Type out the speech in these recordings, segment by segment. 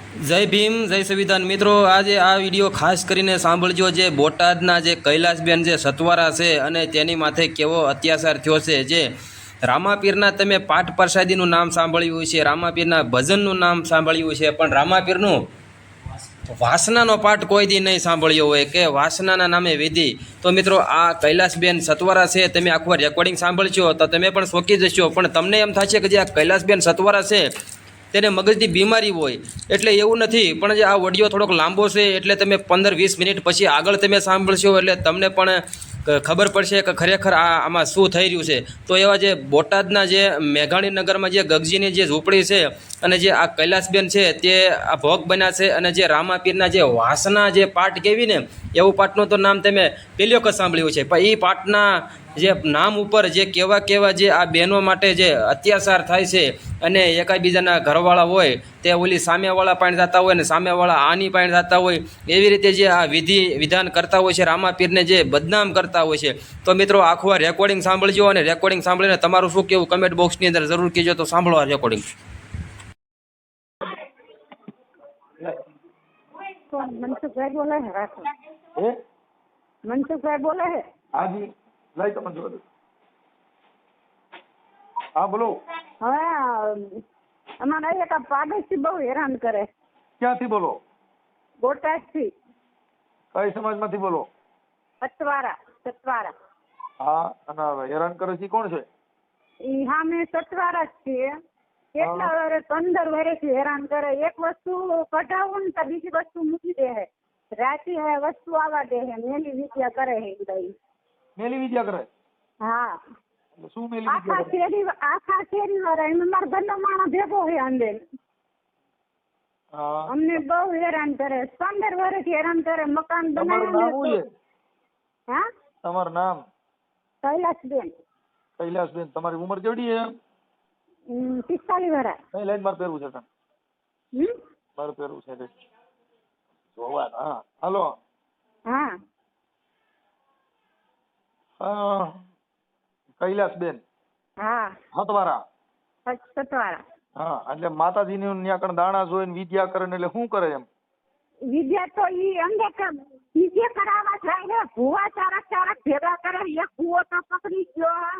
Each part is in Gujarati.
જય ભીમ, જય સંવિધાન. મિત્રો, આજે આ વિડીયો ખાસ કરીને સાંભળજો. જે બોટાદના જે કૈલાસબેન જે સતવારા છે અને તેની માથે કેવો અત્યાચાર થયો છે. જે રામાપીરના તમે પાઠ પ્રસાદીનું નામ સાંભળ્યું છે, રામાપીરના ભજનનું નામ સાંભળ્યું છે, પણ રામાપીરનું વાસનાનો પાઠ કોઈ દી નહીં સાંભળ્યો હોય કે વાસનાના નામે વિધિ. તો મિત્રો, આ કૈલાસબેન સતવારા છે, તમે આખું રેકોર્ડિંગ સાંભળશો તો તમે પણ ચોંકી જશો. પણ તમને એમ થશે કે જે આ કૈલાસબેન સતવારા છે તેને મગજની બીમારી હોય, એટલે એવું નથી. પણ જે આ ઓડિયો થોડોક લાંબો છે એટલે તમે 15-20 મિનિટ પછી આગળ તમે સાંભળશો એટલે તમને પણ ખબર પડશે કે ખરેખર આમાં શું થઈ રહ્યું છે. તો એવા જે બોટાદના જે મેઘાણીનગરમાં જે ગગજીની જે ઝૂંપડી છે અને જે આ કૈલાસબેન છે તે આ ભોગ બન્યા છે. અને જે રામાપીરના જે વાસના જે પાઠ કેવી ને એવું પાઠનું તો નામ તમે પહેલી વખત સાંભળ્યું છે, પણ એ પાઠના જે નામ ઉપર જે કેવા કેવા જે આ બહેનો માટે જે અત્યાચાર થાય છે અને એકાબીજાના ઘરવાળા હોય તે ઓલી સામેવાળા પાણી જતા હોય ને સામેવાળા આની પાણી જતા હોય, એવી રીતે જે આ વિધાન કરતા હોય છે, રામાપીરને જે બદનામ કરતા હોય છે. તો મિત્રો, આખું આ રેકોર્ડિંગ સાંભળજો અને રેકોર્ડિંગ સાંભળીને તમારું શું કેવું કમેન્ટ બોક્સની અંદર જરૂર કહેજો. તો સાંભળો આ રેકોર્ડિંગ. मनसुखभाई बोले है राठौर। ए मनसुखभाई बोले है। हाँ जी, लाइट अपन जोड़ दो। हाँ बोलो। હવે અમારા એક પાડોશી બહુ હેરાન કરે। ક્યાંથી બોલો? બોટાદથી। કઈ સમાજમાંથી બોલો? સતવારા। હા, અને હેરાન કરે છે કોણ છે? ઈ સામે સતવારા જ છે। કેટલા વર્ષ 15 વર્ષથી હેરાન કરે। એક વસ્તુ કઢાવું ને તો બીજી વસ્તુ મૂકી દે હે। રાતે વસ્તુ આવવા દે હે। મેલી વિદ્યા કરે હે બધા। મેલી વિદ્યા કરે? હા, એટલે શું મેલી વિદ્યા કરે? આખા શેરી વાળા એમાં મારા ઘરનો માણસ ભેગો હે અંદર। હા, અમને બહુ હેરાન કરે। 15 વર્ષથી હેરાન કરે। મકાન તમારું નામ શું છે? બનાવ્યું। હા, તમારું નામ? કૈલાસબેન। કૈલાસબેન. તમારી ઉંમર કેવડી છે? 45 વર્ષ। કઈ લાઈન મારે પહેરવું છે? હમ, મારે પહેરવું છે જોવા. હા, હાલો. હા, કૈલાસબેન હા, હતવારા. સતવારા। હા, એટલે માતાજીની ન્યા કણ દાણા જોઈને વિદ્યા કરે ને એટલે શું કરે એમ? વિદ્યા તો ઈ અંદર વિદ્યા કરાવવા જાય ને ભૂવા ચારક ભેગા કરે। એક ભૂવો તો પકડી ગયો।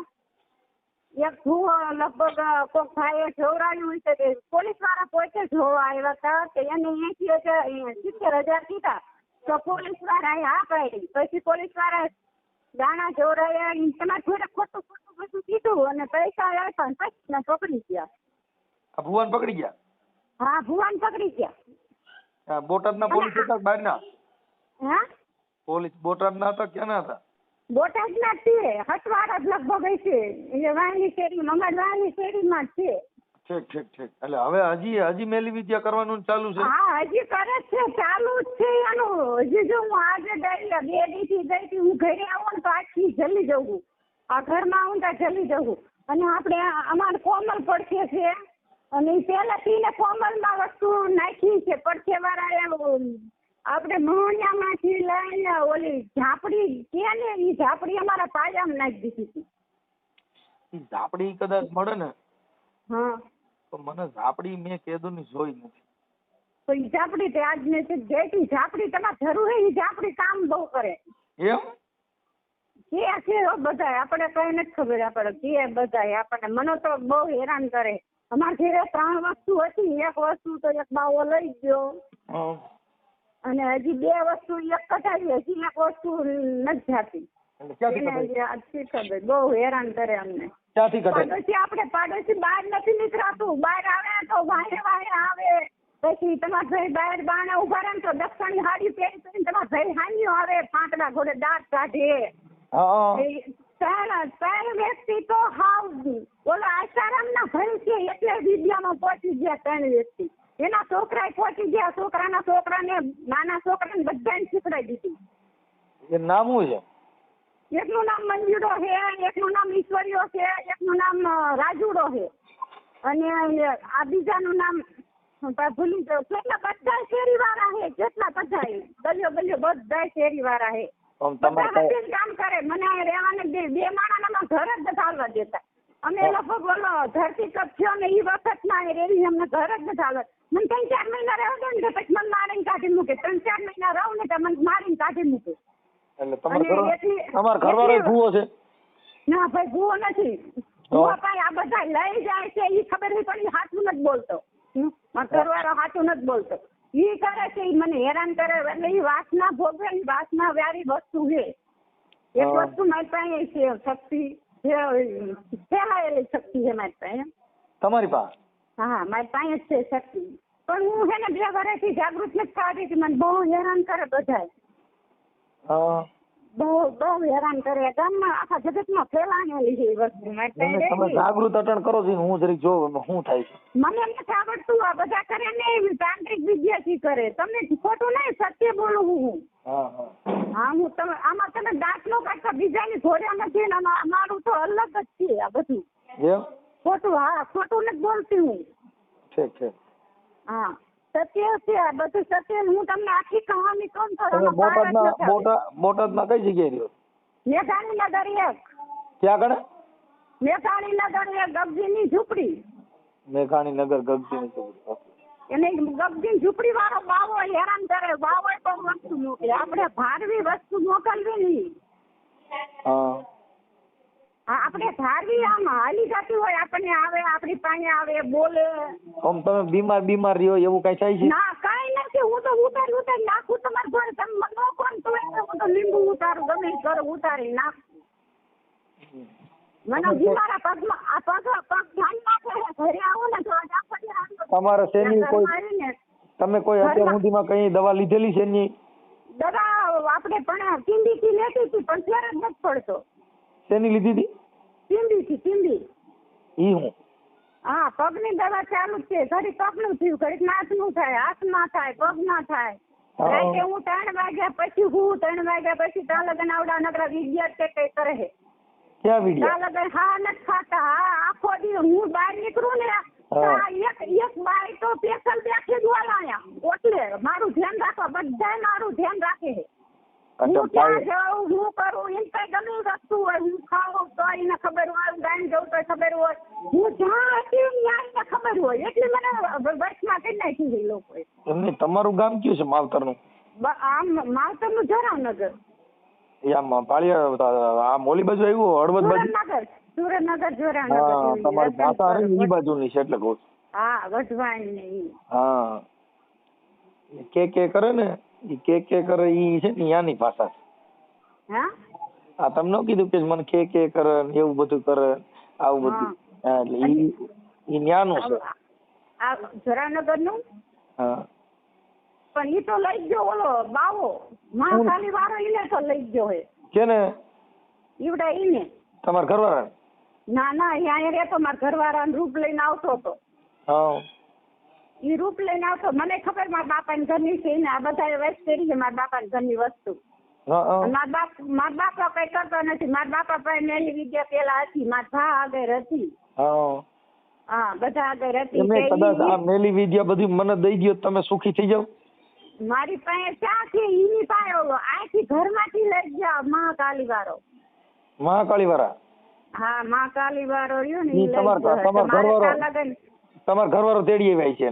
એક ભૂવો લગભગ કોક ભાઈએ જોવરાયું હોય છે। પોલીસ વાળા પોતે જોવા આવ્યા હતા કે એને 70,000 કીધા તો પોલીસ વાળાએ હા પાડી। પછી પોલીસ વાળા દાણા જોવરાયા, તમારે જોડે ખોટું બધું કીધું અને પૈસા આપ્યા ને પછી પકડી ગયા। આ ભુવન પકડી ગયા? હા, ભુવાન પકડી ગયા। બોટાદના પોલીસ હતા કે બહારના? હા, પોલીસ બોટાદના હતા ક્યાંના હતા? બોટાદના જ છે। હટવાડા જ લગભગ છે। એ વાયની શેરીમાં, અમારી વાયની શેરીમાં જ છે। ઠીક ઠીક ઠીક. એટલે હવે હજી મેલી વિદ્યા કરવાનું ચાલુ છે? હા, હજી કરે જ છે, ચાલુ જ છે એનું। હજી જો હું આજે ગઈ 2 દીથી ગઈ હતી, હું ઘરે આવું ને તો આખી જલી જવું। આ ઘરમાં આવું તો જલી જવું। અને આપણે અમારે કોમલ પડખે છે અને પહેલાથી ને કોમલમાં વસ્તુ નાખી છે। પડખે વાળા આપણે મોહણિયામાંથી લઈને ઓલી ઝાપડી કે ને એ ઝાપડી અમારા પાયામાં નાખી દીધી હતી। ઈ ઝાપડી કદાચ મળે ને હા, તો મને ઝાપડી મેં કેદુની જોઈ નથી। તો એ ઝાપડી તે આજ ને જેથી ઝાપડી તમારે જરૂર હોય એ ઝાપડી કામ બહુ કરે। એમ કે છે બધા, આપણે કઈ નથી ખબર, આપણે કે બધા આપણને। મને તો બહુ હેરાન કરે। અમારા ઘરે 3 વસ્તુ હતી। એક વસ્તુ તો એક બાવો લઈ ગયો અને હજી 2 વસ્તુ એક કઢાવી, હજી એક વસ્તુ નથી જાતી। બહુ હેરાન કરે અમને। ક્યાંથી કઢાય? પાડોશી આપણે પાડોશી બહાર નથી નીકળાતું। બહાર આવે તો વાહે આવે। પછી તમારા ભાઈ બહાર બાણે ઉભા રહે તો દક્ષિણી હાડી પહેરી તમારા ભાઈ હાન્યો આવે, પાંટડા ઘોડે દાંત કાઢે। ત્રણ વ્યક્તિ તો હાવ ઓલો આસારામના ભાઈ છે એટલે વિદ્યામાં પહોંચી ગયા। 3 વ્યક્તિ એના છોકરા પહોંચી ગયા। છોકરાના છોકરાને, નાના છોકરાને બધાને શીખડાઈ દીધી। એ નામ શું છે? એકનું નામ મંજુડો છે, એકનું નામ ઈશ્વરીયો છે, એકનું નામ રાજુડો છે અને આ બીજાનું નામ ભૂલી જાઉં। કેટલા બધા શેરી વાળા છે, કેટલા બધા ગલીઓ બધા શેરી વાળા છે। બધા કામ કરે। મને રહેવાને 2 માણાના ઘર જ નથી હાલવા દેતા। અમે લગભગ ઓલો ધરતી કપ થયો ને એ વખત ના રેવી અમને ઘર જ નથી હાલવા। મને 3-4 મહિના રહેવા દો ને પછી મને મારીને કાઢી મૂકે. 3-4 મહિના રહું ને તો મને મારીને કાઢી મૂકે. એટલે અને તમારા ઘરવાળો ભૂવો છે? ના ભાઈ ભૂવો નથી. ભૂવો ભાઈ આ બધા લઈ જાય છે એ ખબર નહીં પણ એ સાચું નથી બોલતો. મારો ઘરવાળો સાચું નથી બોલતો. એ કરે છે એ મને હેરાન કરે એટલે એ વાસના ભોગવે ને વાસના વાળી વસ્તુ છે. એક વસ્તુ મારી પાસે છે શક્તિ ફેલાયેલી શક્તિ છે મારી પાસે. તમારી પાસે? હા મારી પાસે જ છે શક્તિ. પણ હું છે ને 2 વર્ષથી જાગૃત નથી થતી હતી. મને બહુ હેરાન કરે બધા. હા બહુ હેરાન કરે. ગામમાં આખા જગતમાં ફેલાયેલી છે એ વસ્તુ મારી પાસે. તમે જાગૃત અટણ કરો છો હું જરીક જો શું થાય છે. મને નથી આવડતું. આ બધા કરે ને તાંત્રિક વિદ્યાથી કરે. તમને ખોટું નહીં સત્ય બોલું હું. હા હું તમે આમાં તમે દાંત નો કાઢતા બીજાની ઘોડ્યા નથી ને મારું તો અલગ જ છે આ બધું. ખોટું હા ખોટું નથી બોલતી હું. ઠીક છે. હા સત્ય છે આ બધું સત્ય. હું તમને આખી કહાની કહું તો બોટાદમાં કઈ જગ્યાએ રહ્યો? મેઘાણીનગર 1. ક્યાં કણે? મેઘાણીનગર 1 ગગજીની ઝૂંપડી. મેઘાણીનગર ગગજીની ઝૂંપડી. એને ગગજીની ઝૂંપડી વાળો બાવો હેરાન કરે. બાવો પણ વસ્તુ મોકલે. આપણે ભારવી વસ્તુ મોકલવી નહીં. હા આપણે ધારવી આમ હાલી જતી હોય આપણને આવે આપણી પાસે આવે બોલે. આમ તમે બીમાર રહ્યો એવું કઈ થાય છે? ના કઈ નથી. હું તો ઉતારી નાખું તમારે ઘરે. તમે ન કોણ તો હું તો લીંબુ ઉતારું ગમે કરું ઉતારી નાખું. મને બીમારા પગમાં આ પગ ધ્યાન નાખે ઘરે આવો ને તો તમારે શેની કોઈ તમે કોઈ અત્યાર સુધીમાં કઈ દવા લીધેલી છે? ની દવા આપણે પણ ટીંબીથી લેતી હતી પણ ફેર જ નથી પડતો. શેની લીધી હતી? ટીંબી. ઈ હું હા પગની દવા ચાલુ જ છે. ઘડી પગનું થયું ઘડી નાકનું થાય હાથમાં થાય પગમાં થાય. રાતે હું 3 વાગ્યા પછી 3 વાગ્યા પછી ત્યાં લગન આવડા નકરા વિદ્યાર્થી કઈ કરે છે. ક્યાં વિડિયો? ત્યાં લગન હા નથી ખાતા. હા આખો દી હું બહાર નીકળું ને એક બાઈ તો સ્પેશિયલ બેઠી જ વાળાયા. એટલે મારું ધ્યાન રાખવા બધા મારું ધ્યાન રાખે છે. હું ક્યાં જાઉં હું કરું એમ કઈ ગમે વસ્તુ હોય હું ખાવું તો એને ખબર હોય. ગાય જવું તો ખબર હોય. હું જ્યાં હતી ત્યાં એને ખબર હોય. એટલે મને વર્ષમાં કરી નાખી છે લોકોએ. એમને તમારું ગામ કયું છે? માવતરનું? આમ માવતરનું જરાવનગર. આમ પાળિયા આ મોલી બાજુ આવ્યું હળવદ બાજુ? સુરેન્દ્રનગર જરાવનગર. તમારી ભાષા ઈ બાજુની છે એટલે કહું છું. હા વઢવાણ ને હા કે કરે ને કે કરે ઈ છે ને યાની ભાષા છે. હા આ તમને કીધું કે મને કે કરે એવું બધું કરે આવું બધું. એટલે ઈ ન્યાનું છે આ જરાવનગર નું. હા પણ ઈ તો લઈ ગયો ઓલો બાવો મહાકાલી વાળો ઈને તો લઈ ગયો હે. કેને? ઈવડા ઈને. તમારા ઘરવાળા? ના અહીંયા રહેતો મારા ઘરવાળાનું રૂપ લઈને આવતો હતો. હા ઈ રૂપ લઈને આવતો. મને ખબર મારા બાપાની ઘરની છે ને આ બધા વેસ્ટ કરી છે મારા બાપાની ઘરની વસ્તુ. મારા બાપા કઈ કરતો નથી. મારા બાપા પાસે મેલી વિદ્યા પેલા હતી. મારા ભા આગળ હતી. હા બધા આગળ હતી. કદાચ આ મેલી વિદ્યા બધી મને દઈ દો તમે સુખી થઈ જાવ. મારી પાસે ક્યાં છે? ઈની પાસે આથી ઘરમાંથી લઈ ગયા મહાકાલી વાળો. મહાકાળી વાળા? હા મહાકાલી વાળો રહ્યો ને તમારા ઘરવાળો તેડી આવ્યા છે?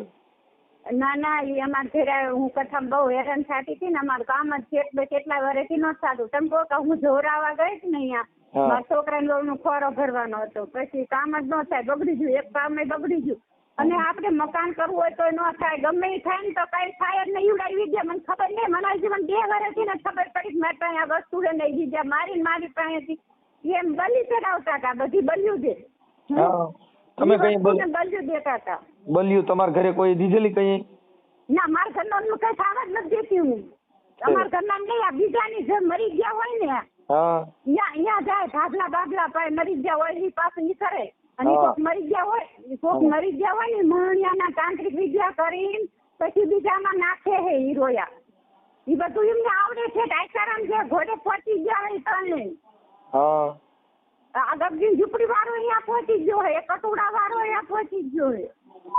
ના એ અમારા ઘરે હું કથામાં બહુ હેરાન થતી હતી ને અમારું કામ જ કેટલા વર્ષથી નહોતું થતું. તમે કહો કે હું જોરાવા ગઈ ને અહીંયા મારા છોકરાને ખોરો ભરવાનો હતો. પછી કામ જ ન થાય બગડી ગયું. એક કામ બગડી ગયું. અને આપણે મકાન કરવું હોય તો ન થાય. ગમે એ થાય ને તો કઈ થાય જ નહીં. ઉડાવી ગયા મને ખબર નહીં. મને હજી 2 વર્ષથી ને ખબર પડી કે મારી પાસે આ વસ્તુ લઈ દીધા મારી પાસેથી એમ બલી ચડાવતા હતા. બધી બલ્યું છે. તમે કઈ બલ્યું દેતા હતા? બલ્યું તમારા ઘરે કોઈ દીધેલી કઈ? ના મારા ઘરના કઈ ખાવા જ નથી દેતી હું. અમારા ઘરના નહીં. આ બીજાની જે મરી ગયા હોય ને અહીંયા જાય ભાગલા પાસે મરી ગયા હોય એ પાસે ઈ કરે. અને કોક મરી ગયા હોય ને મહણિયાના તાંત્રિક વિદ્યા કરીને પછી બીજામાં નાખે હે હીરોયા. એ બધું એમને આવડે છે. ડાયસારામ જે ઘોડે પહોંચી ગયા હોય તને. આ ગગજી ઝૂંપડી વાળો અહીંયા પહોંચી ગયો હોય. કટોડા વાળો અહીંયા પહોંચી ગયો હોય.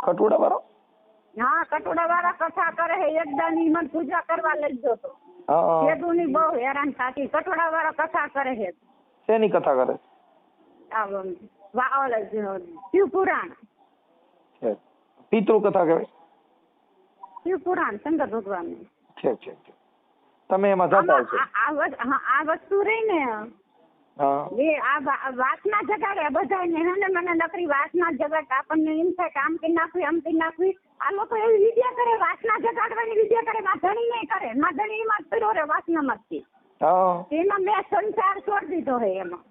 કટોડા વાળો? હા કટોડા વાળા કથા કરે છે. એકદમ મને પૂજા કરવા લઈ ગયો હતો. ખેડૂની બહુ હેરાન થતી. કટોડા વાળા કથા કરે છે. શેની કથા કરે? શિવ પુરાણ. પિતૃ કથા કહેવાય? શિવપુરાણ શંકર ભગવાન. છે તમે એમાં જતા હશો. આ વસ્તુ રહી ને હા એ આ વાસના જગાડે બધાને હે ને મને નકરી વાસના જગાડ આપણને એમ થાય કે આમ કરી નાખવી આમ કરી નાખવી. આ લોકો એવી વિદ્યા કરે વાસના જગાડવાની વિદ્યા કરે માધણી નહીં કરે માધણી માં જ કર્યો રે વાસનામાં જ. હા એમાં મેં સંસાર છોડી દીધો હે એમાં.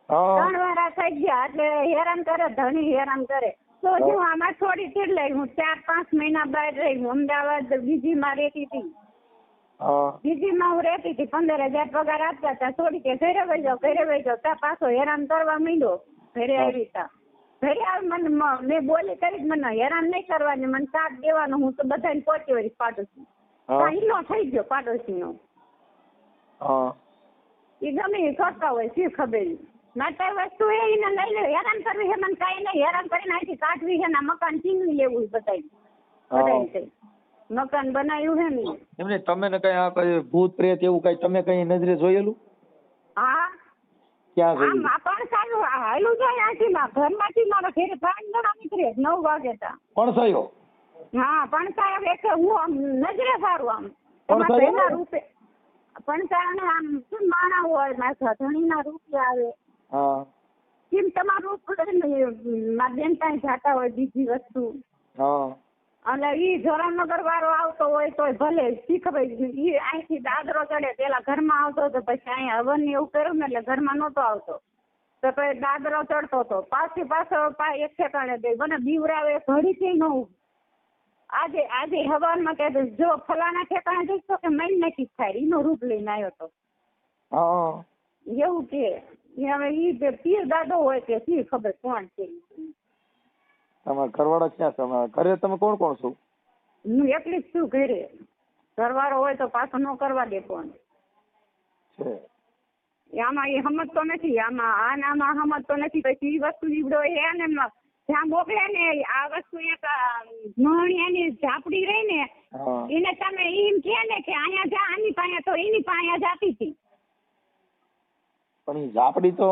હા 3 વાર થઈ ગયા એટલે હેરાન કરે ધણી હેરાન કરે તો હું આમાં છોડી એટલે હું 4-5 મહિના બહાર રહી હું અમદાવાદ બીજીમાં રહેતી હતી. બીજીમાં હું રહેતી હતી 15,000 પગાર આપતા હતા છોડી કે ઘરે વહી જાઓ ત્યાં પાછો હેરાન કરવા માંડ્યો. ઘરે આવી તા ઘરે આવી મને મેં બોલી કરી મને હેરાન નહીં કરવાની મને સાથ દેવાનો હું તો બધાને પહોંચી વળી પાડોશી હિલો થઈ ગયો પાડોશી નો. એ ગમે કરતા હોય શી ખબર માટે વસ્તુ એને લઈ લે હેરાન કરવી છે મને કઈ નહીં હેરાન કરીને અહીંથી કાઢવી છે ને મકાન ચીંગવી લેવું બધાય મકાન બનાવ્યું છે ને એમને તમે ને કઈ આ કઈ ભૂત પ્રેત એવું કઈ તમે કઈ નજરે જોયેલું? હા ક્યાં જોયેલું? આમ પણ સારું હાલું જાય આથી ઘરમાંથી મારો ઘરે 5 જણા નીકળે 9 વાગે તા પણ થયો હા પણ સાહેબ એક હું આમ નજરે સારું આમ પણ પહેલા રૂપે પણ સાહેબ આમ શું માણા હોય મારા ધણીના રૂપિયા આવે હા કેમ તમારું મારા બેન ત્યાં જાતા હોય બીજી વસ્તુ હા અને ઈ જોરાનગર વાળો આવતો હોય તો ભલે શીખવાય ઈ અહીંથી દાદરો ચડે પેલા ઘરમાં આવતો હતો પછી અહીંયા હવન એવું કર્યું ને એટલે ઘરમાં નહોતો આવતો તો પછી દાદરો ચડતો હતો પાછો એક ઠેકાણે દે મને બીવરાવે ઘડીથી ન આજે હવાનમાં કે જો ફલાણા ઠેકાણે જઈશ તો કે મહિને નથી થાય એનો રૂપ લઈને આવ્યો હતો એવું કે હવે ઈ પીર દાદો હોય કે શી ખબર કોણ છે. તમારા ઘરવાળા ક્યાં છે? ઘરે તમે કોણ કોણ છો? હું એકલી જ છું ઘરે. ઘરવાળો હોય તો પાછો ન કરવા દે કોણ છે. આમાં એ સમજતો નથી આમાં સમજતો નથી પછી એ વસ્તુ નીવડો એને જ્યાં મોકલે ને આ વસ્તુ એક મહણિયાની ઝાપડી રહી ને એને તમે એમ કે ને કે અહીંયા જા આની પાસે તો એની પાસે જાતી હતી પણ એ ઝાપડી તો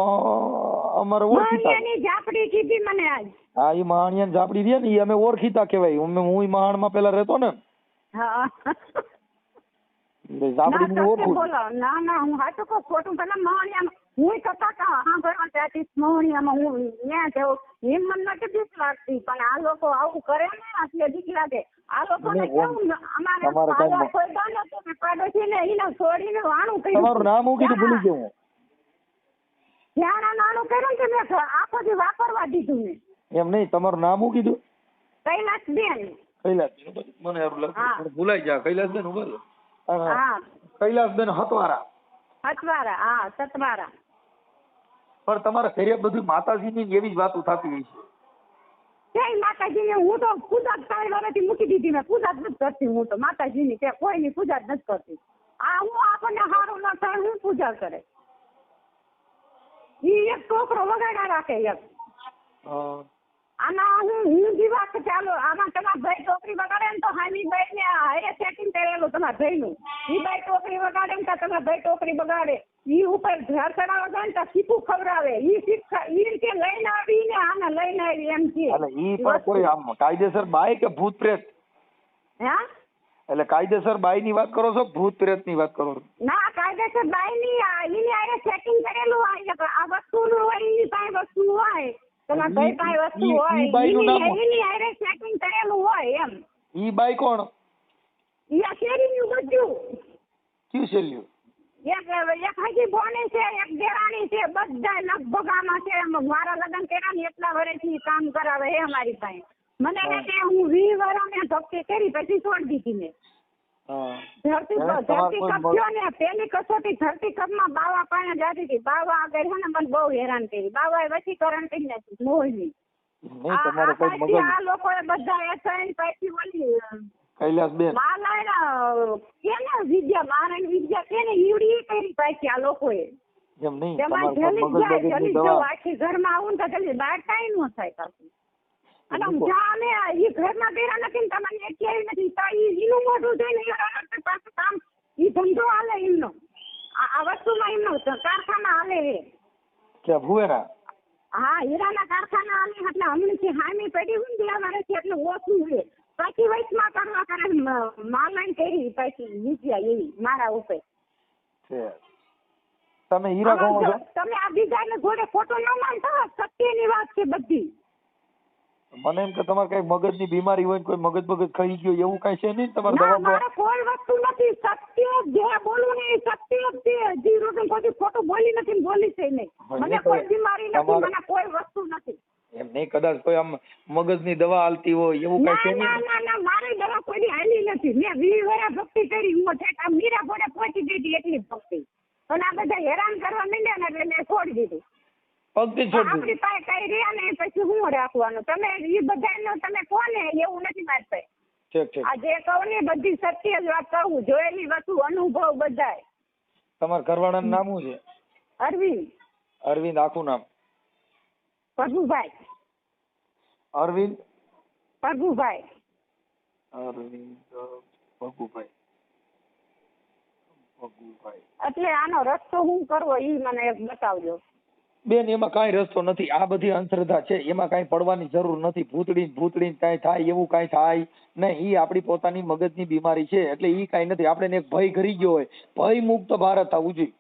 અમારે મહણિયાની ઝાપડી કીધી મને આજ. હા એ મહાણિયાની ઝાપડી રહી ને એ અમે ઓળખીતા કહેવાય. હું મહાણમાં પેલા રહેતો ને હા ઝાપડી હું ઓળખું. ના હું હાચું કહું ખોટું પેલા મહણિયામાં હું કથા સાંભળવા ત્યાંથી મહણિયામાં હું ત્યાં જવું એમ મને નથી બીક લાગતી પણ આ લોકો આવું કરે ને એટલે બીક લાગે. આ લોકોને કેવું અમારે પાડોશી ને એને છોડીને વાણું કર્યું. તમારું નામ હું કીધું ભૂલી ગયો હું. જ્યાં નાનું કર્યું કે મેં આખો દી વાપરવા દીધું ને. એમ નહીં તમારું નામ શું કીધું? કૈલાસબેન. કૈલાસબેન મને સારું લાગે ભૂલાઈ જાય. કૈલાસબેન ઉભા હા કૈલાસબેન હતવારા. હા સતવારા. પણ તમારા ઘરે બધું માતાજીની એવી જ વાતો થતી હોય છે. જય માતાજીને હું તો પૂજા 3 વર્ષથી મૂકી દીધી મેં પૂજા જ નથી કરતી હું તો માતાજીની કે કોઈની પૂજા જ નથી કરતી. હું આપણને સારું ન થાય હું પૂજા કરે. ઈ એક છોકરો વગાડા રાખે એક. આમાં હું જીવા કે ચાલો આમાં તમારા ભાઈ છોકરી વગાડે ને તો હામી ભાઈ ને હારે સેટિંગ કરેલું તમારા ભાઈ નું ઈ ભાઈ છોકરી વગાડે ને તો તમારા ભાઈ છોકરી વગાડે ઈ ઉપર ઘર ચડાવવા જાય ને તો શીખું ખવડાવે ઈ કે લઈને આવી ને આને લઈને આવી એમ કે એટલે ઈ પણ કોઈ આમ કાયદેસર બાઈ કે ભૂત પ્રેત? હા એટલે કાયદેસર બાઈ ની વાત કરો છો ભૂત પ્રેત ની વાત કરો છો? ના કાયદેસર બાઈ ની એની હારે સેટિંગ કરેલું હોય આ વસ્તુ નું હોય એની પાસે વસ્તુ હોય તમારા ભાઈ પાસે વસ્તુ હોય એની હારે સેટિંગ કરેલું હોય એમ. ઈ બાઈ કોણ? ઈ આ શેરીનું બધું. ક્યું શેરીયું? એક હજી બોની છે એક દેરાણી છે બધા લગભગ આમાં છે. મારા લગ્ન કર્યા ને એટલા વર્ષથી કામ કરાવે છે અમારી પાસે. મને કે હું 20 વર્ષ મેં ભક્તિ કરી પછી છોડી દીધી મેં. ધરતી કપ થયો ને પેલી કસોટી ધરતી કપમાં બાવા પાસે જતી હતી. બાવા આગળ છે ને મને બહુ હેરાન કરી. બાવાએ વશીકરણ કરી નાખ્યું મોહની. આ લોકોએ બધા પછી ઓલી કૈલાસબેન કેને વિદ્યા મારણ વિદ્યા કેને ઈવડી કરી પાછી આ લોકોએ. એમ નહીં તેમાં જલી જાય જલી જો આખી ઘરમાં આવું ને તો જલ્દી બહાર કાંઈ ન થાય પાછું. અને અમે ઈ ઘરમાં બેરા નથી ને તમને અત્યારે નથી તો ઈનું મોઢું જોઈને પાછું કામ ઈ ધંધો હાલે એમનો આ વસ્તુમાં એમનો કારખાના હાલે છે. કે ભુવેના? હા હીરાના કારખાના હાલે એટલે હમણાંથી હામી પડી હોય ને અમારે એટલે ઓછું છે પાછી વચમાં કરવા કરે માલાઈ કરી પાછી વિજયા એવી મારા ઉપર છે. તમે હીરા કહો છો? તમે આ બીજાને જોડે ખોટું ન માનતા, સત્યની વાત છે બધી. મને એમ કે તમારે કઈ મગજની બીમારી હોય, કોઈ મગજ ખાઈ ગયો એવું કઈ છે નહીં તમારે ના, દવા? મારે કોઈ વસ્તુ નથી. સત્ય જે બોલું ને એ સત્ય જ છે. હજી રોજ કોઈ ખોટું બોલી નથી ને બોલી છે નહીં. મને કોઈ બીમારી નથી, મને કોઈ વસ્તુ નથી. એમ નહીં, કદાચ કોઈ આમ મગજની દવા હાલતી હોય એવું કઈ છે ના નહીં? ના ના, મારી દવા કોઈ હાલી નથી. મેં 20 વર્ષ ભક્તિ કરી. હું ઠેઠ મીરા ઘોડે પહોંચી ગઈ હતી એટલી ભક્તિ. અને આ બધા હેરાન કરવા માંડ્યા ને એટલે મેં છોડી દીધું. પગથી છોડી આપણી પાસે કઈ રહ્યા ને પછી હું રાખવાનું? તમે એ બધાનું તમે કોને એવું નથી મારી પાસે. ઠીક. આ જે કહું ને બધી સત્ય જ વાત કહું. જોયેલી વસ્તુ, અનુભવ બધાય. તમારા ઘરવાળાનું નામ શું છે? અરવિંદ. અરવિંદ આખું નામ? પ્રભુભાઈ. અરવિંદ પ્રભુભાઈ. અરવિંદ ભગુભાઈ. એટલે આનો રસ્તો શું કરવો ઈ મને એક બતાવજો. બેન, એમાં કાંઈ રસ્તો નથી. આ બધી અંધશ્રદ્ધા છે, એમાં કાંઈ પડવાની જરૂર નથી. ભૂતડી કાંઈ થાય એવું કાંઈ થાય નહીં. ઈ આપણી પોતાની મગજની બીમારી છે, એટલે ઈ કાંઈ નથી. આપણે એક ભય કરી ગયો હોય, ભય મુક્ત ભારત થવું જોઈએ.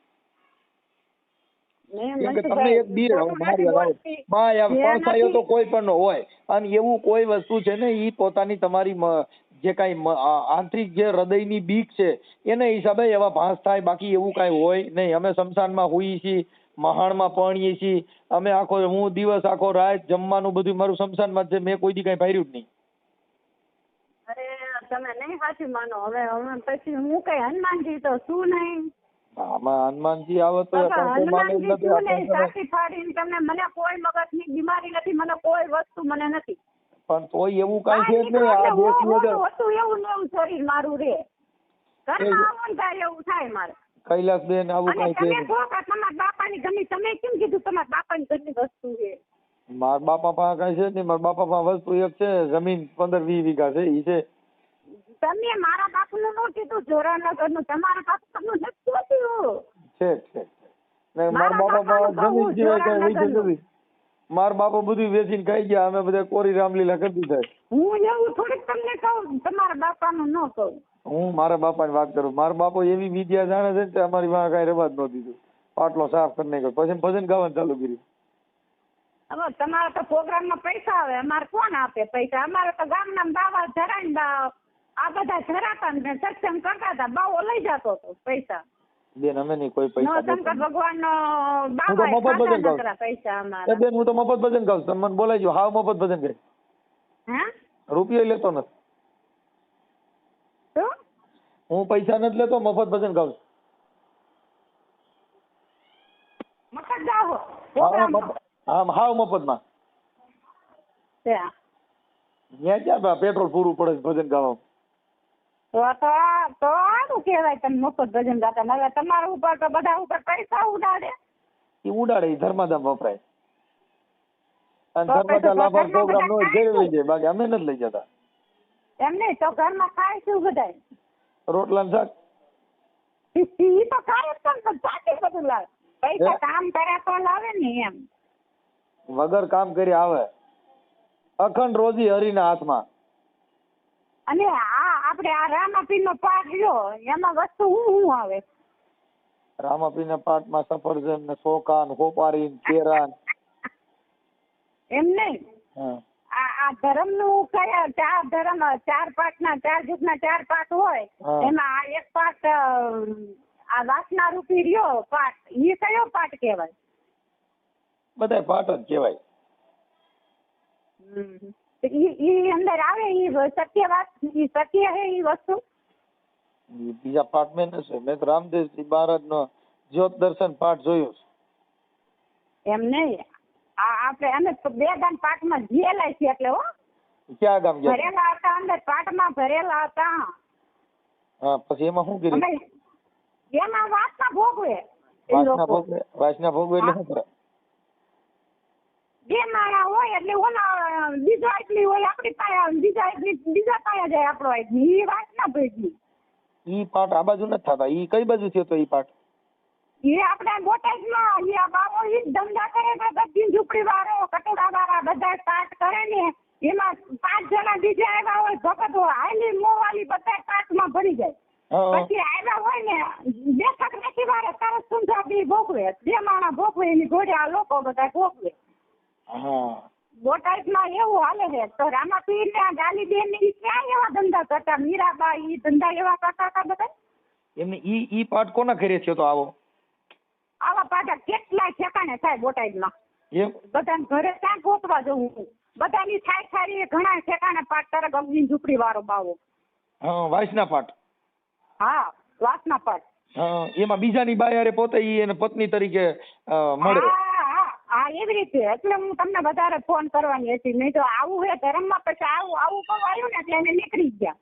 કેમ કે તમને એક બીર પણસાયો તો કોઈ પણ નો હોય, અને એવું કોઈ વસ્તુ છે ને ઈ પોતાની તમારી જે કાંઈ આંતરિક જે હૃદયની બીક છે એના હિસાબે એવા ભાસ થાય, બાકી એવું કાંઈ હોય નહીં. અમે શમશાનમાં હોઈએ છીએ, મહાણમાં પરણીએ છીએ અમે. હું દિવસ આખો રાત જમવાનું બધું મારું શમશાનમાં છે. મેં કોઈ દી કાંઈ ભાર્યું જ નહીં. અરે તમે નહીં સાચું માનો. હવે પછી હું કઈ હનુમાનજી તો શું નહીં. આમાં હનુમાનજી આવે તો હનુમાનજી શું નહીં, સાચી ફાડીને તમને. મને કોઈ મગજની બીમારી નથી, મને કોઈ વસ્તુ મને નથી. પણ તોય એવું કાંઈ છે જ નહીં. આ દેશની અંદર હતું એવું ને એવું શરીર મારું રે. ઘરમાં આવું થાય એવું થાય મારે. કૈલાસબેન આવું કાંઈ છે નહીં. તમારા બાપાની ગમી, તમે કેમ કીધું તમારા બાપાની ઘરની વસ્તુ છે? મારા બાપા પાસે કાંઈ છે જ નહીં. મારા બાપા પાસે વસ્તુ એક છે, જમીન 15-20 વીઘા છે, ઈ છે. તમે મારા બાપુનું નું કીધું, જોરાનગરનું. તમારા બાપુનું નથી હોતું. છે. ને મારા બાપા પાસે જમીન સિવાય કાંઈ વૈધું નથી. મારા બાપા બધું વેચીને ખાઈ ગયા. અમે બધા કોરી રામલીલા કરતી થાય. હું એવું થોડીક તમને કહું, તમારા બાપાનું ન કહું. હું મારા બાપાની વાત કરું. મારા બાપો એવી વિદ્યા જાણે છે ને અમારી માં કાંઈ રવા જ ન દીધું. પાટલો સાફ કરી નાખ્યો, પછી ભજન ગાવાનું ચાલુ કર્યું. હવે તમારા તો પ્રોગ્રામમાં પૈસા આવે, અમારે કોણ આપે પૈસા? અમારે તો ગામના બાવા જરાઈને આ બધા જરાતા ને સત્સંગ કરતા હતા, બાવો લઈ જતો હતો પૈસા. બેન, અમે નહીં કોઈ પૈસા. શંકર ભગવાન નો પૈસા અમારા. બેન, હું તો મફત ભજન ગાઉં. તમે મને બોલાવજો, હાવ મફત ભજન ગાય. હે? રૂપિયો લેતો નથી. શું? હું પૈસા નથી લેતો, મફત ભજન ગાઉં. મફત ગાવો? હાવ મફતમાં. ત્યાં ક્યાં પેટ્રોલ પૂરું પડે ભજન ગાવા? તો સારું કહેવાય તમે મફત ભજન ગાતા. હવે તમારા ઉપર તો બધા ઉપર પૈસા ઉડાડે. એ ઉડાડે, ધર્માદામ વપરાય. અને ધર્માદા લાભ પ્રોગ્રામ નો ઘેર લઈ જાય, બાકી અમે નથી લઈ જતા. એમ નહીં તો ઘરમાં ખાય શું બધાય? રોટલા શાક. ઈ તો ખાય પણ સાચી બધું લાવે. પૈસા કામ કરે તો લાવે ને એમ. વગર કામ કરી આવે. અખંડ રોજી હરિના હાથમાં. અને આપણે આ રામાપીર નો પાઠ લ્યો, એમાં વસ્તુ શું આવે? રામાપીર ના પાઠમાં સફરજન ને સોકા ને હોપારી ને કેરા. એમ નહીં. આ ધર્મ નું કયા ચાર પાઠ ના 4 જુગના 4 પાઠ હોય, એમાં આ એક પાઠ આ વાસના રૂપી રહ્યો પાઠ, એ કયો પાઠ કહેવાય? બધા પાઠ જ કહેવાય. ઈ અંદર આવે ઈ સત્ય વાત, ઈ સત્ય હે ઈ વસ્તુ. બીજા પાઠ મેં નથી. મેં તો રામદેવજી મહારાજ નો જ્યોત દર્શન પાઠ જોયો છે. એમ નહીં, આપણે અમે 2 ગામ પાઠમાં જેલાય છે એટલે. હો, ક્યાં ગામ ગયા? ભરેલા હતા અંદર પાઠમાં, ભરેલા હતા. હા, પછી એમાં શું કર્યું? એમાં વાસના ભોગવે. વાસના ભોગવે એટલે શું કરે? બે માળા હોય એટલે ઓલા બીજો એટલી હોય આપડી પાસે, બીજા પાસે જાય આપણો એટલી. એ વાસના ભોગવી. ઈ પાઠ આ બાજુ નથી થતા. ઈ કઈ બાજુ થયો તો ઈ પાઠ? એ આપણે બોટાદમાં બાબો ઈ ધંધા કરે, બધી ઝૂંપડી વાળો, કટોરા વાળા બધા સ્ટાર્ટ કરે ને એમાં 5 જણા બીજા આવ્યા હોય ભગત હોય હાલી મોવાલી બધા પાઠમાં ભરી જાય. હા પછી આવ્યા હોય ને બેઠક નથી વારે તરત સુંજાબી ભોગવે, જે માણા ભોગવે એની ઘોડે આ લોકો બધા ભોગવે. હા બોટાદમાં એવું હાલે છે. તો રામાપીર ને ગાલીબેન ને ક્યાં એવા ધંધા કરતા, મીરાબા ઈ ધંધા એવા કરતા હતા બધા. એમને ઈ પાઠ કોના ઘરે થયો તો આવો? આવા પાછા કેટલાય ઠેકાણે થાય બોટાદમાં. એમ બધાને ઘરે ક્યાં ગોતવા જવું, બધાની થાય થાય ઘણા ઠેકાણે પાઠ કરે. ગમગીન ઝૂંપડી વાળો બાવો. હા વાસના પાઠ. હા વાસના પાઠ. હા એમાં બીજાની બાયારે પોતે ઈ એને પત્ની તરીકે મળે. હા એવી રીતે. એટલે હું તમને વધારે ફોન કરવાની હતી. નહીં તો આવું હે ધર્મમાં પછી આવું કહું આવ્યું ને એટલે એને નીકળી ગયા.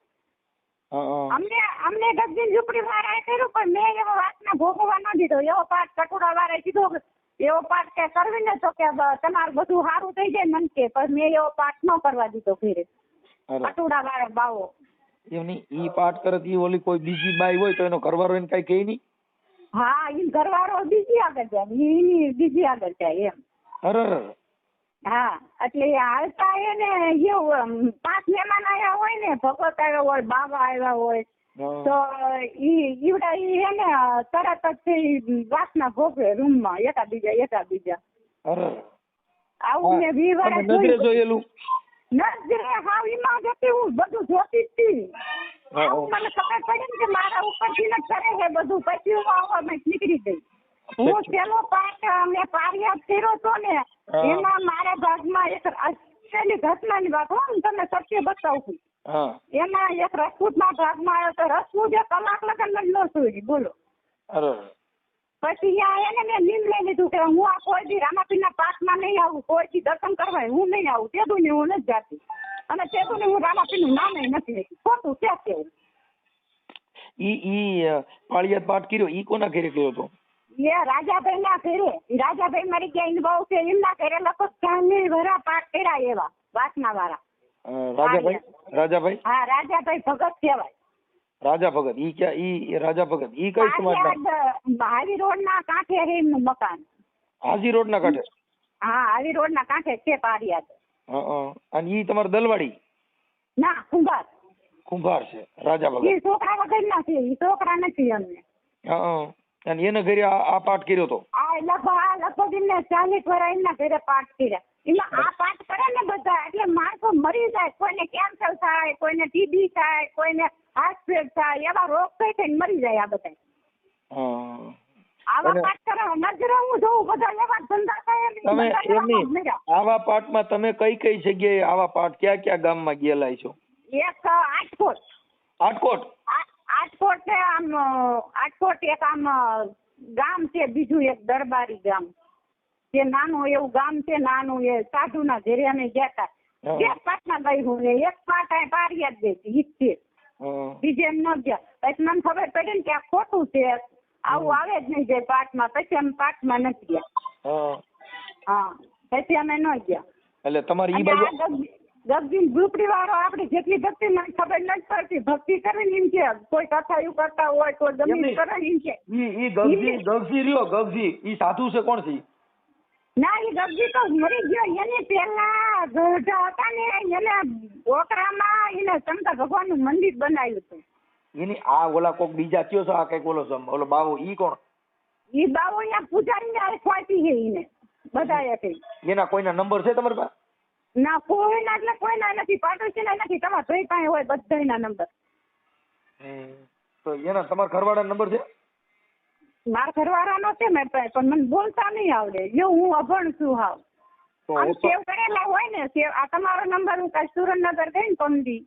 અમને ગગજીન ઝૂંપડી વાળાએ કર્યું પણ મેં એવો વાતને ભોગવવા ન દીધો. એવો પાઠ કટોરા વાળાએ કીધો એવો પાઠ કે કરવી ને તો કે તમારું બધું સારું થઈ જાય મન કે, પણ મેં એવો પાઠ ન કરવા દીધો ઘરે. કટોરા વાળા બાવો એમની ઈ પાઠ કરે ઈ ઓલી કોઈ બીજી બાઈ હોય તો એનો ઘરવાળો એને કઈ કહે નહીં? હા ઈ ઘરવાળો બીજી આગળ જાય, ઈ બીજી આગળ જાય એમ. અરે હા એટલે હાલતા એને એવું 5 મહેમાન આવ્યા હોય ને, ભગત આવ્યા હોય, બાબા આવ્યા હોય તો ઈવડા ઈ હે ને તરત જ વાસના ભોગવે રૂમમાં એકાબીજા. અરે આવું મેં 20 વર્ષ નજરે જોયેલું. નજરે હાવ ઈમાં જતી હું બધું જોતી જ હતી. મને ખબર પડી ને કે મારા ઉપરથી જ કરે છે બધું. પછી હું આવવા નીકળી ગઈ. હું પેલો પાઠ મેં પારિયાદ કર્યો હતો ને એમાં મારા ભાગમાં એક આશ્ચર્યની ઘટનાની વાત હું તમને સત્ય બતાવું. એમાં એક રસપૂતના ભાગમાં આવ્યો તો રસપૂત એ કલાક લગન ન સુઈ. બોલો. પછી એને મેં નિર્ણય લીધું કે હું આ કોઈ દી રામાપીરના પાઠમાં નહીં આવું, કોઈ દી દર્શન કરવા હું નહીં આવું. તેદું ને હું નથી જાતી અને તેદું ને હું રામાપીરનું નામ નથી લેતી. ખોટું ક્યાં કેવું. ઈ પાળિયાદ પાઠ કર્યો ઈ કોના ઘરે કર્યો હતો? એ રાજાભાઈ ના ઘરે. રાજાભાઈ મારી ગયા એની બહુ છે એમના ઘરે લગભગ 4 વરા પાઠ કર્યા એવા વાસના વાળા. રાજાભાઈ હા રાજાભાઈ ભગત કહેવાય. રાજા ભગત ઈ ક્યાં? ઈ રાજા ભગત ઈ કઈ સમાજના? હાવી રોડ ના કાંઠે છે એમનું મકાન. હાજી રોડ ના કાંઠે? હા હાવી રોડ ના કાંઠે છે પારિયાદ. અને ઈ તમારે દલવાડી? ના કુંભાર. કુંભાર છે રાજા ભગત. એ છોકરા વગર ના છે, એ છોકરા નથી અમને. અને એના ઘરે આ પાઠ કર્યો તો? લગભગ એમને 40 વર્ષ એમના ઘરે પાઠ કર્યા. એમાં આ પાઠ કરે ને બધા એટલે માણસો મરી જાય. કોઈને કેન્સર થાય, કોઈને ટીબી થાય, કોઈને હાર્ટ ફેલ થાય, એવા રોગ થઈ થઈને મરી જાય આ બધા. આવા પાઠ કરે નજરે હું જોઉં બધા એવા ધંધા થાય. આવા પાઠમાં તમે કઈ કઈ જગ્યાએ આવા પાઠ ક્યાં ક્યાં ગામમાં ગયેલા છો? એક આટકોટ. આટકોટ છે આમ. આટકોટ એક આમ ગામ છે, બીજું એક દરબારી ગામ જે નાનું એવું ગામ છે. નાનું એ સાધુના ઘરે અમે ગયા હતા. એક પાઠમાં ગઈ હું ને એક પાઠ પારિયાદ ગઈ હતી છે. બીજે એમ ન ગયા. પછી મને ખબર પડી ને કે આ ખોટું છે, આવું આવે જ નહીં જાય પાઠમાં. પછી અમે પાઠમાં નથી ગયા. હા પછી અમે ન ગયા. એટલે તમારી ગગજીન ઝૂંપડી વાળો આપણે જેટલી ભક્તિ મને ખબર નથી પડતી. ભક્તિ કરીને એમ છે કોઈ કથાયું કરતા હોય, કોઈ ગમે કરે એમ છે. ઈ ગગજી રહ્યો ગગજી ઈ સાધુ છે? કોણ છે? ના ઈ ગગજી તો મરી ગયો. એની પેલા ગઢા હતા ને એને ઓકરામાં એને શંકર ભગવાનનું મંદિર બનાવ્યું હતું. એની આ ઓલા કોક બીજા કયો છો? આ કઈક ઓલો બાવો ઈ કોણ? ઈ બાવો અહીંયા પૂજારી ને ખોટી છે એને બધાએ. એના કોઈના નંબર છે તમારી પાસે? ના કોઈના એટલે કોઈના નથી. પાડોશીના નથી. તમારા ભાઈ પાસે હોય બધાના નંબર. તો એના તમારા ઘરવાળા નંબર છે? મારા ઘરવાળાનો છે મેં પણ મને બોલતા નહીં આવડે. જો હું અભણ છું હાવ. આમ સેવ કરેલા હોય ને આ તમારો નંબર હું કાલે સુરેન્દ્રનગર ગઈ ને પમદી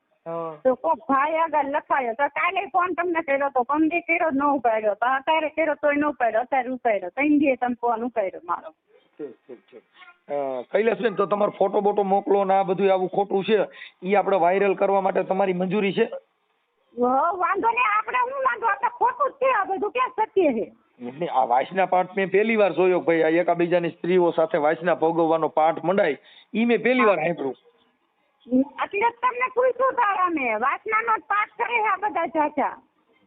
તો કોક ભાઈ આગળ લખાયો તો કાલે ફોન તમને કર્યો તો પમદી કર્યો ન ઉપાડ્યો. તો અત્યારે કર્યો તોય ન ઉપાડ્યો. અત્યારે ઉપાડ્યો 3 દિવસ તમે ફોન ઉપાડ્યો મારો. કૈલાસબેન તો તમારો ફોટો બોટો મોકલો ને આ બધું આવું ખોટું છે ઈ આપણે વાયરલ કરવા માટે તમારી મંજૂરી છે? વાંધો નહીં. આપણે હું વાંધો આપણે ખોટું જ છે. આ બધું ક્યાં સત્ય છે? એટલે આ વાસના પાઠ મેં પહેલી વાર જોયો ભાઈ. આ એકાબીજાની સ્ત્રીઓ સાથે વાસના ભોગવવાનો પાઠ મંડાય ઈ મેં પહેલી વાર સાંભળ્યું. એટલે તમને પૂછ્યું તારા મેં વાસનાનો પાઠ કરે આ બધા ચાચા.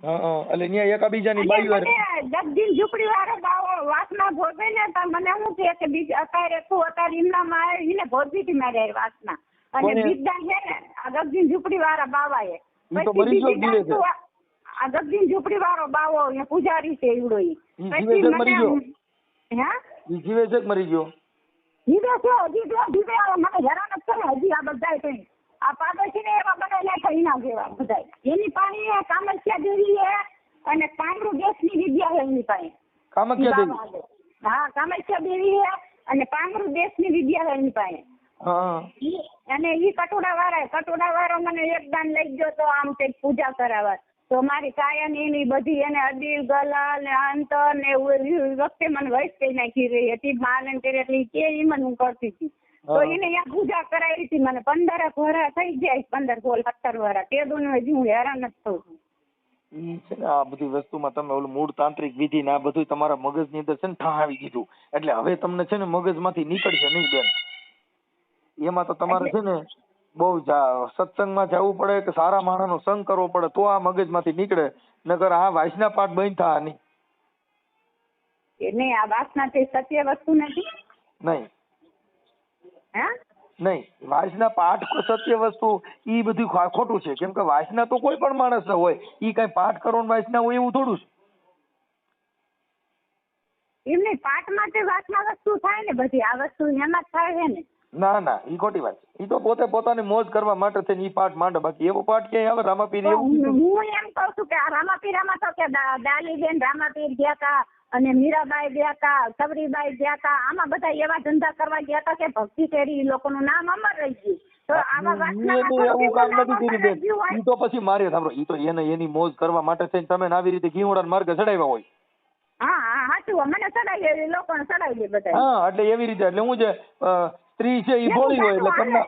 એટલે ત્યાં એકાબીજાની બાઈઓ ગગજીન ઝૂંપડી વાળો બાવો વાસના ભોગવે ને તો મને શું કે બીજા અત્યારે તું અત્યારે ઇમલામાં આવે એને ભોગવી હતી મારે વાસના. અને કોને? બીજદાન છે ને આ ગગજીન ઝૂંપડી વાળા બાવાએ. ઈ તો પછી મરી ગયો બીજી જીવે છે. દાન આ ગગજીન ઝૂંપડી વાળો બાવો અહીંયા પૂજારી છે ઈવડો ઈ. ઈ જીવે છે કે મરી ગયો? હા ઈ જીવે છે કે મરી ગયો? જીવે છે જીવે મને હેરાન જ કરે હજી આ બધા કઈ આ પાડોશી ને એવા બનાવેલા છે એના જેવા બધા. એની પાસે કામસ્યા દેવી છે અને પાંગરૂ દેશની વિદ્યા છે એની પાસે. કામખ્યા દેવી? હા કામસ્યા દેવી છે અને પાંગરૂ દેશની વિદ્યા છે એની પાસે. હા અને ઈ કટોડા વાળો મને એક દાન લઈ ગયો તો આમ કઈક પૂજા કરાવવા. તો મારી કાયા ને એની બધી એને અડીલ ગલા ને અંતર ને વખતે મને વૈસ કઈ નાખી રહી હતી માલન કરી એટલે કે ઈ મને હું કરતી હતી. તો એને અહીંયા પૂજા કરાવી હતી મને 15 વર્ષ થઈ જાય 15 16 17 વર્ષ તે દુન હજી હું હેરાન જ થઉં છું. ઈ છે ને આ બધી વસ્તુમાં તમે ઓલું મૂળ તાંત્રિક વિધિ ને આ બધું તમારા મગજની અંદર છે ને ઠાવી દીધું એટલે હવે તમને છે ને મગજમાંથી નીકળશે નહીં બેન. એમાં તો તમારે છે ને બહુ સત્સંગમાં જવું પડે કે સારા માણસનો સંગ કરવો પડે તો આ મગજમાંથી નીકળે, નકર આ વાસના પાઠ બંધ થા નહીં. નહીં આ વાસના તે સત્ય વસ્તુ નથી. નહીં હા નહીં વાસના પાઠ સત્ય વસ્તુ ઈ બધું ખોટું છે. કેમ કે વાસના તો કોઈ પણ માણસ હોય, ઈ કઈ પાઠ કરવાનું વાસના હોય એવું થોડું છે. એમને પાઠમાં તે વાસના વસ્તુ થાય ને બધી આ વસ્તુ એમાં જ થાય છે ને. ના ના ઈ ખોટી વાત છે. ઈ તો પોતે પોતાની મોજ કરવા માટે થઈને ઈ પાઠ માંડે, બાકી એવો પાઠ ક્યાંય આવે રામાપીર એવું? હું એમ કઉ છું કે આ રામાપીરામાં તો કે દાલીબેન રામાપીર ગયા તા અને મીરાબાઈ ગયા તા, સબરીબાઈ ગયા તા, આમાં બધા એવા ધંધા કરવા ગયા તા કે ભક્તિ કરી ઈ લોકોનું નામ અમર રહી ગયું. તો આવા એવું કામ નથી કર્યું બેન. ઈ તો પછી મારે સાંભળો, ઈ તો એની મોજ કરવા માટે થઈને તમે આવી રીતે ઘીવડાના માર્ગે ચડાવ્યા હોય. હા હા સાચું મને ચડાવી દે લોકોને ચડાવી દે બધા. હા એટલે એવી રીતે એટલે હું જે સ્ત્રી છે ઈ બોલી હોય એટલે તમને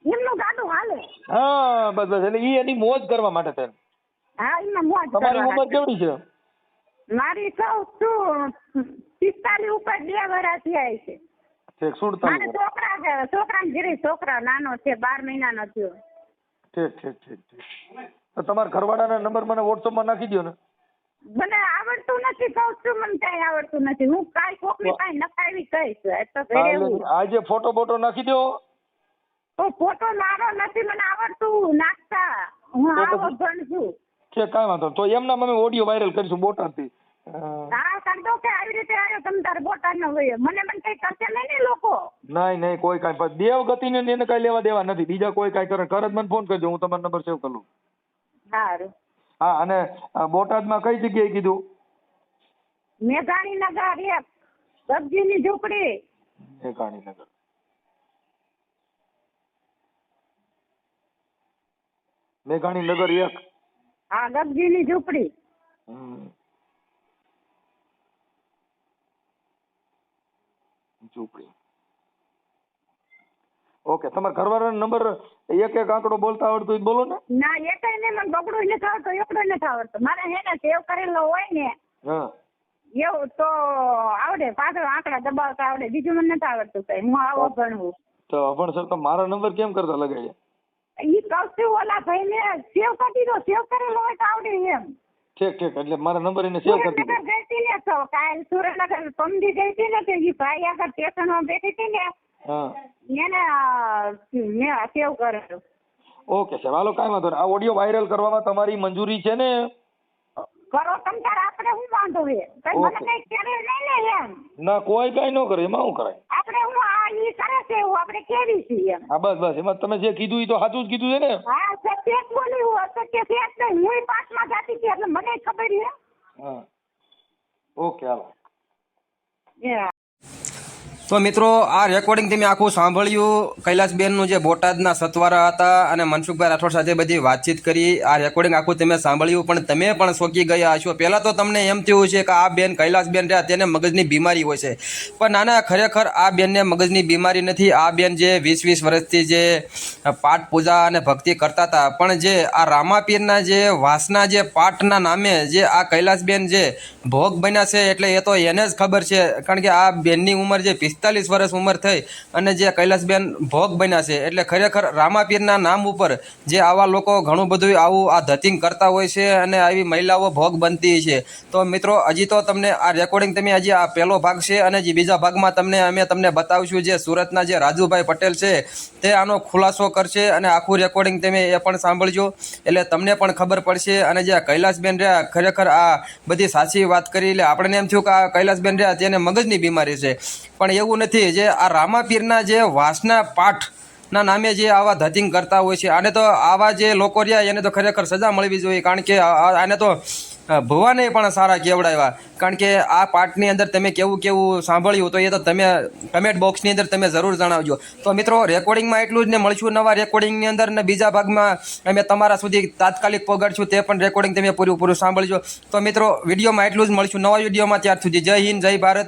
એમનું ગાડું હાલે. હા બસ બસ એટલે ઈ એની મોજ કરવા માટે થઈને. હા એમાં મોજ. તમારી ઉંમર કેવડી છે? મારી સૌ 45 ઉપર 2 વર્ષ થયા છે. ઠીક 47. છોકરાને ઘરે છોકરા નાનો છે 12 મહિનાનો થયો. ઠીક ઠીક ઠીક ઠીક. તો તમારા ઘરવાળાના નંબર મને વોટ્સઅપમાં નાખી દો ને. મને આવડતું નથી કહું છું, મને કઈ આવડતું નથી. હું કાઈ કોકની કાઈ નખાવી કહીશ તો ઘરે હું આજે ફોટો બોટો નાખી દો. તો ફોટો મારો નથી મને આવડતું નાખતા. હું આવો ભણ છું. છે કાંઈ વાંધો નહીં. તો એમના અમે ઓડિયો વાયરલ કરીશું બોટાદથી. હા કરતો કે આવી રીતે આવ્યો તમે તારે બોટાદ નો હોય મને કઈ કરશે નહીં ને લોકો. નહીં કોઈ કાંઈ દેવગતિને એને કાંઈ લેવા દેવા નથી. બીજા કોઈ કાંઈ કરે જ મને ફોન કરજો, હું તમારો નંબર સેવ કરી લઉં. સારું. હા અને બોટાદમાં કઈ જગ્યાએ કીધું? મેઘાણીનગર 1 ગગજીની ઝૂંપડી. મેઘાણીનગર. મેઘાણીનગર 1. હા ગગજીની ઝૂંપડી. ઝૂંપડી. ઓકે તમારા ઘરવાળાનો નંબર એક આંકડો બોલતા આવડતું હોય બોલો ને. ના એકય ને મને બગડું નથી આવડતો એકડો નથી આવડતો. મારે હે ને સેવ કરેલો હોય ને હા એવું તો આવડે, પાછળ આંકડા દબાવતા આવડે, બીજું મને નથી આવડતું કઈ. હું આવો ભણવું તો પણ સર તો મારા નંબર કેમ કરતા લગાડ્યા? ઈ કહું ઓલા ભાઈ ને સેવ કરી દીધો, સેવ કરેલો હોય તો આવડે એમ. ઠીક ઠીક એટલે મારા નંબર એને સેવ કરી દીધો. સુરેન્દ્રનગર ગઈ હતી ને તો કાલ સુરેન્દ્રનગર પમદી ગઈ હતી ને તો ઈ ભાઈ આગળ સ્ટેશનમાં બેઠી હતી ને હા એને મેં સેવ કરેલો. ઓકે સાહેબ હાલો કાંઈ વાંધો નહીં. આ ઓડિયો વાયરલ કરવામાં તમારી મંજૂરી છે ને? કરો તમ તારે, આપણે શું વાંધો છે? કઈ મને કઈ કરે નહીં ને એમ. ના કોઈ કાંઈ ન કરે, એમાં શું કરાય? આપણે હું આ ઈ કરે છે એવું આપણે કેવી છીએ એમ. હા બસ એમાં તમે જે કીધું એ તો સાચું જ કીધું છે ને? હા સત્ય જ બોલી, હું અસત્ય છે જ નહીં. હું 5માં જાતી હતી એટલે મને ખબર છે. હા ઓકે હાલો. તો મિત્રો આ રેકોર્ડિંગ તમે આખું સાંભળ્યું. કૈલાસબેનનું જે બોટાદના સતવારા હતા અને મનસુખભાઈ રાઠોડ સાથે બધી વાતચીત કરી. આ રેકોર્ડિંગ આખું તમે સાંભળ્યું, પણ તમે પણ ચોંકી ગયા હશો. પહેલાં તો તમને એમ થયું છે કે આ બેન કૈલાસબેન રહ્યા તેને મગજની બીમારી હોય છે, પણ નાના ખરેખર આ બેનને મગજની બીમારી નથી. આ બેન જે 20 વર્ષથી જે પાઠ પૂજા અને ભક્તિ કરતા હતા, પણ જે આ રામાપીરના જે વાસના જે પાઠના નામે જે આ કૈલાસબેન જે ભોગ બન્યા છે એટલે એ તો એને જ ખબર છે. કારણ કે આ બેનની ઉંમર જે 45 વર્ષ ઉંમર થઈ અને જે કૈલાસબેન ભોગ બન્યા છે. એટલે ખરેખર રામાપીરના નામ ઉપર જે આવા લોકો ઘણું બધું આવું આ ધતિંગ કરતા હોય છે અને આવી મહિલાઓ ભોગ બનતી છે. તો મિત્રો હજી તો તમને આ રેકોર્ડિંગ તમે હજી આ પહેલો ભાગ છે અને જે બીજા ભાગમાં અમે તમને બતાવીશું. જે સુરતના જે રાજુભાઈ પટેલ છે તે આનો ખુલાસો કરશે અને આખું રેકોર્ડિંગ તમે એ પણ સાંભળજો એટલે તમને પણ ખબર પડશે. અને જે કૈલાસબેન રહ્યા ખરેખર આ બધી સાચી વાત કરી. એટલે આપણને એમ થયું કે આ કૈલાસબેન રહ્યા તેને મગજની બીમારી છે, પણ એવું નથી. જે આ રામાપીરના જે વાસના પાઠના નામે જે આવા ધતિંગ કરતા હોય છે, આને તો આવા જે લોકો રહ્યા એને તો ખરેખર સજા મળવી જોઈએ. કારણ કે આને તો ભુવાને પણ સારા કેવડાવ્યા. કારણ કે આ પાઠની અંદર તમે કેવું સાંભળ્યું તો એ તો તમે કમેન્ટ બોક્સની અંદર તમે જરૂર જણાવજો. તો મિત્રો રેકોર્ડિંગમાં એટલું જ ને, મળશું નવા રેકોર્ડિંગની અંદર ને બીજા ભાગમાં અમે તમારા સુધી તાત્કાલિક પહોંચાડશું. તે પણ રેકોર્ડિંગ તમે પૂરું સાંભળજો. તો મિત્રો વિડીયોમાં એટલું જ, મળશું નવા વિડીયોમાં. ત્યાર સુધી જય હિન્દ, જય ભારત.